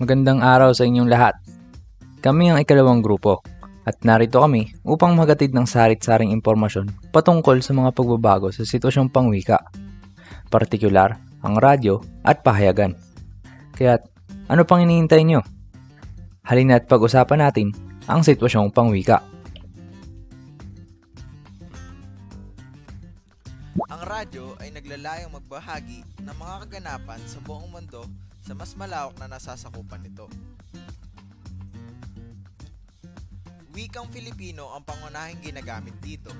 Magandang araw sa inyong lahat. Kami ang ikalawang grupo at narito kami upang maghatid ng sarit-saring impormasyon patungkol sa mga pagbabago sa sitwasyong pangwika, partikular ang radyo at pahayagan. Kaya't ano pang hinihintay nyo? Halina't pag-usapan natin ang sitwasyong pangwika. Ang radyo ay naglalayong magbahagi ng mga kaganapan sa buong mundo sa mas malawak na nasasakupan nito. Wikang Filipino ang pangunahing ginagamit dito.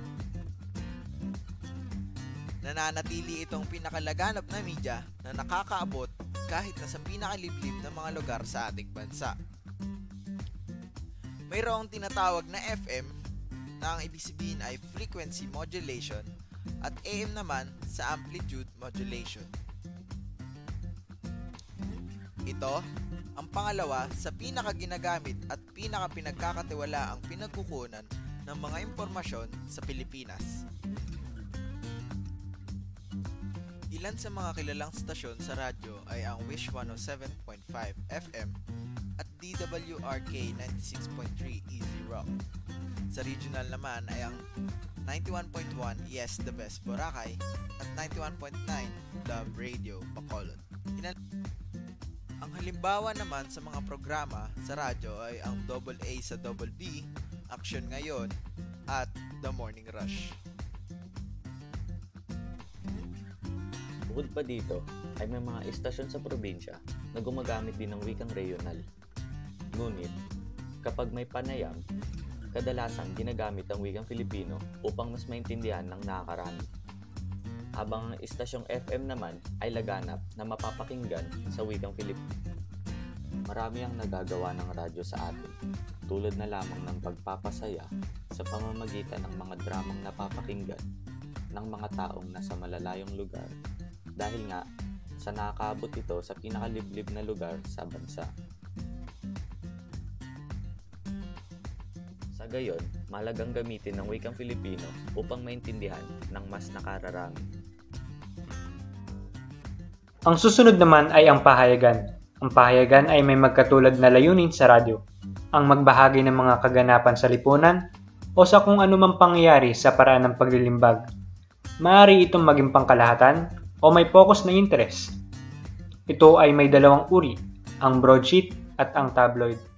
Nananatili itong pinakalaganap na media na nakakaabot kahit na sa pinakaliblib na mga lugar sa ating bansa. Mayroong tinatawag na FM na ang ibig sabihin ay frequency modulation at AM naman sa amplitude modulation. Ito ang pangalawa sa pinakaginagamit at pinakapinagkakatiwalaang pinagkukunan ng mga impormasyon sa Pilipinas. Ilan sa mga kilalang stasyon sa radyo ay ang Wish 107.5 FM at DWRK 96.3 Easy Rock. Sa regional naman ay ang 91.1 Yes The Best Boracay at 91.9 Love Radio Bacolod. Ang halimbawa naman sa mga programa sa radyo ay ang Double A sa Double B, Action Ngayon at The Morning Rush. Bukod pa dito ay may mga istasyon sa probinsya na gumagamit din ng wikang regional. Ngunit kapag may panayam, kadalasan ginagamit ang wikang Filipino upang mas maintindihan ng nakakarami. Habang ang istasyong FM naman ay laganap na mapapakinggan sa wikang Filipino. Marami ang nagagawa ng radyo sa atin, tulad na lamang ng pagpapasaya sa pamamagitan ng mga dramang napapakinggan ng mga taong nasa malalayong lugar dahil nga sa nakakaabot ito sa pinakaliblib na lugar sa bansa. Sa gayon, mahalagang gamitin ng wikang Filipino upang maintindihan ng mas nakararami. Ang susunod naman ay ang pahayagan. Ang pahayagan ay may magkatulad na layunin sa radyo, ang magbahagi ng mga kaganapan sa lipunan o sa kung anumang pangyayari sa paraan ng paglilimbag. Maaari itong maging pangkalahatan o may focus na interest. Ito ay may dalawang uri, ang broadsheet at ang tabloid.